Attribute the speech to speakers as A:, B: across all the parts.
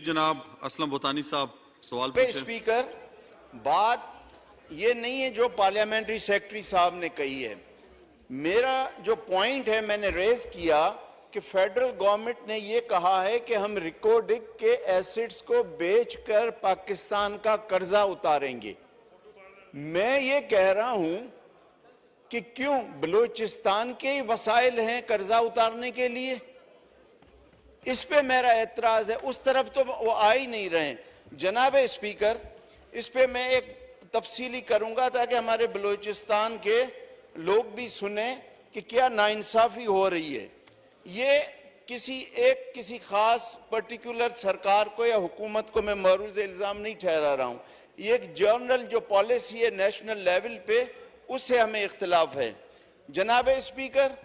A: जनाब असलम बुतानी साहब सवाल
B: पे
A: पूछें।
B: स्पीकर, बात ये नहीं है जो पार्लियामेंट्री सेक्रेटरी साहब ने कही है। मेरा जो पॉइंट है मैंने रेज किया कि फेडरल गवर्नमेंट ने ये कहा है कि हम रिकोडिक के एसेट्स को बेचकर पाकिस्तान का कर्जा उतारेंगे। मैं ये कह रहा हूं कि क्यों बलूचिस्तान के ही वसाइल हैं कर्जा उतारने के लिए। इस पे मेरा एतराज है, उस तरफ तो वो आ ही नहीं रहे। जनाब स्पीकर, इस पे मैं एक तफसीली करूंगा ताकि हमारे बलूचिस्तान के लोग भी सुने कि क्या नाइंसाफी हो रही है। ये किसी खास पर्टिकुलर सरकार को या हुकूमत को मैं मरूज इल्ज़ाम नहीं ठहरा रहा हूँ। ये एक जनरल जो पॉलिसी है नेशनल लेवल पे, उससे हमें इख्तिलाफ है। जनाब स्पीकर,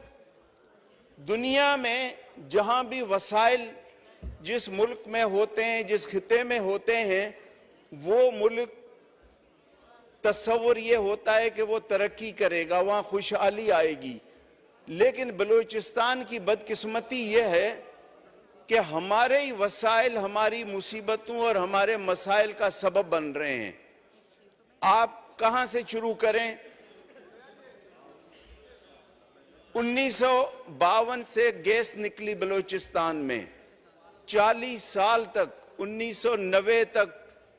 B: दुनिया में जहां भी वसाइल जिस मुल्क में होते हैं, जिस खिते में होते हैं, वो मुल्क तस्वुर ये होता है कि वो तरक्की करेगा, वहां खुशहाली आएगी। लेकिन बलूचिस्तान की बदकिस्मती ये है कि हमारे ही वसाइल हमारी मुसीबतों और हमारे मसाइल का सबब बन रहे हैं। आप कहां से शुरू करें? 1952 से गैस निकली बलूचिस्तान में, 40 साल तक 1990 तक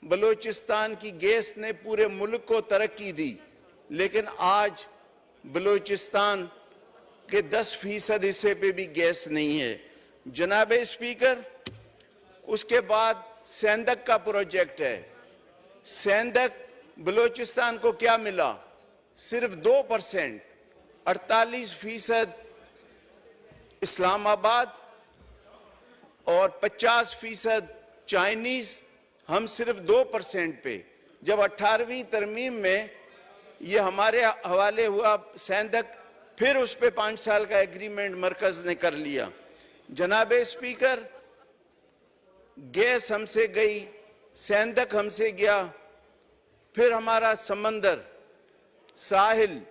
B: बलूचिस्तान की गैस ने पूरे मुल्क को तरक्की दी। लेकिन आज बलूचिस्तान के 10% हिस्से पे भी गैस नहीं है। जनाब स्पीकर, उसके बाद सेंधक का प्रोजेक्ट है। सेंधक बलूचिस्तान को क्या मिला? सिर्फ 2%। 48% इस्लामाबाद और 50% चाइनीज, हम सिर्फ 2% पे। जब 18वीं तरमीम में ये हमारे हवाले हुआ सेंधक, फिर उस पे 5 साल का एग्रीमेंट मरकज ने कर लिया। जनाब स्पीकर, गैस हमसे गई, सेंधक हमसे गया, फिर हमारा समंदर साहिल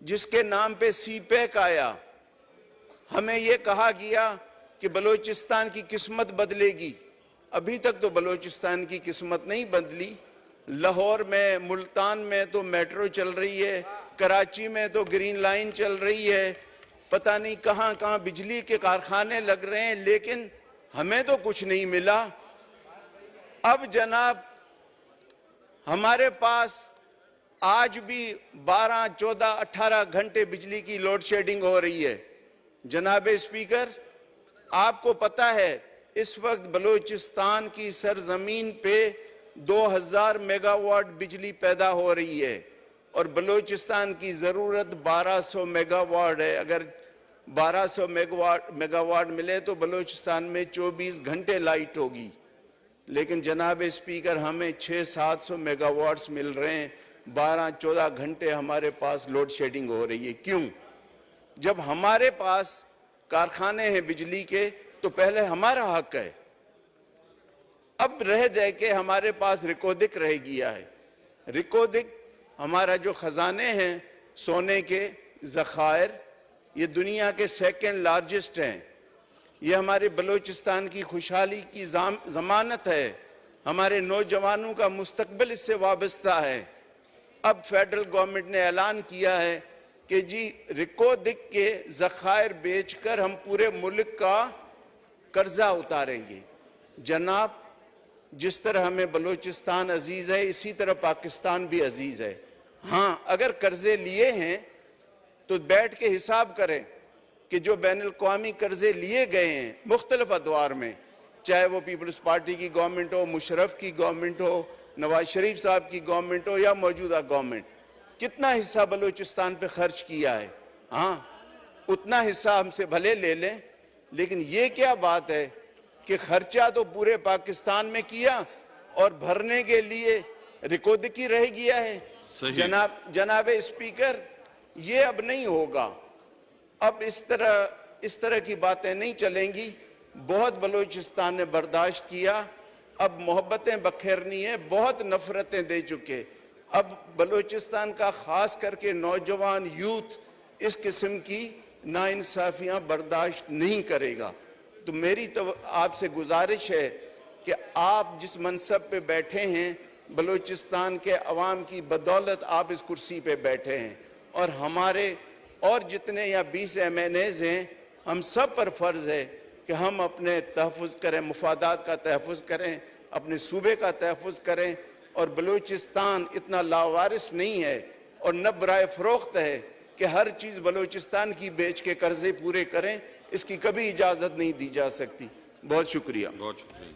B: जिसके नाम पे सीपैक आया, हमें यह कहा गया कि बलूचिस्तान की किस्मत बदलेगी। अभी तक तो बलूचिस्तान की किस्मत नहीं बदली। लाहौर में, मुल्तान में तो मेट्रो चल रही है, कराची में तो ग्रीन लाइन चल रही है, पता नहीं कहां कहां बिजली के कारखाने लग रहे हैं, लेकिन हमें तो कुछ नहीं मिला। अब जनाब, हमारे पास आज भी 12, 14, 18 घंटे बिजली की लोड शेडिंग हो रही है। जनाब स्पीकर, आपको पता है इस वक्त बलूचिस्तान की सरजमीन पे 2000 मेगावाट बिजली पैदा हो रही है और बलूचिस्तान की ज़रूरत 1200 मेगावाट है। अगर 1200 मेगावाट मिले तो बलूचिस्तान में 24 घंटे लाइट होगी। लेकिन जनाब स्पीकर, हमें 600-700 मेगावाट्स मिल रहे हैं, 12-14 घंटे हमारे पास लोड शेडिंग हो रही है। क्यों? जब हमारे पास कारखाने हैं बिजली के तो पहले हमारा हक है। अब रह जाए कि हमारे पास रिकोदिक रह गया है। रिकोदिक हमारा जो खजाने हैं सोने के ज़खायर, ये दुनिया के 2nd लार्जेस्ट हैं। ये हमारे बलूचिस्तान की खुशहाली की ज़मानत है। हमारे नौजवानों का मुस्तकबिल इससे वाबस्ता है। अब फेडरल गवर्नमेंट ने ऐलान किया है कि जी रिकोदिक के ज़खायर बेचकर हम पूरे मुल्क का कर्जा उतारेंगे। जनाब, जिस तरह हमें बलूचिस्तान अजीज़ है, इसी तरह पाकिस्तान भी अजीज़ है। हाँ, अगर कर्जे लिए हैं तो बैठ के हिसाब करें कि जो बैनुल-अक़वामी कर्जे लिए गए हैं मुख्तलिफ अदवार में, चाहे वो पीपल्स पार्टी की गवर्नमेंट हो, मुशर्रफ की गवर्नमेंट हो, नवाज शरीफ साहब की गवर्नमेंट हो या मौजूदा गवर्नमेंट, कितना हिस्सा बलूचिस्तान पे खर्च किया है? हाँ, उतना हिस्सा हमसे भले ले लें, लेकिन ये क्या बात है कि खर्चा तो पूरे पाकिस्तान में किया और भरने के लिए रिकोदिक ही रह गया है। जनाब स्पीकर, ये अब नहीं होगा। अब इस तरह की बातें नहीं चलेंगी। बहुत बलूचिस्तान ने बर्दाश्त किया, अब मोहब्बतें बखेरनी है, बहुत नफरतें दे चुके। अब बलूचिस्तान का खास करके नौजवान यूथ इस किस्म की नाइंसाफियां बर्दाश्त नहीं करेगा। तो मेरी तो आपसे गुजारिश है कि आप जिस मनसब पे बैठे हैं, बलूचिस्तान के अवाम की बदौलत आप इस कुर्सी पे बैठे हैं, और हमारे और जितने यहाँ 20 MNAs हैं, हम सब पर फर्ज है कि हम अपने तहफ़्फ़ुज़ करें, मुफादात का तहफ़्फ़ुज़ करें, अपने सूबे का तहफ़्फ़ुज़ करें। और बलूचिस्तान इतना लावारिस नहीं है और न बराए फ़रोख्त है कि हर चीज़ बलूचिस्तान की बेच के कर्जे पूरे करें, इसकी कभी इजाज़त नहीं दी जा सकती। बहुत शुक्रिया।
A: बहुत शुक्रिया।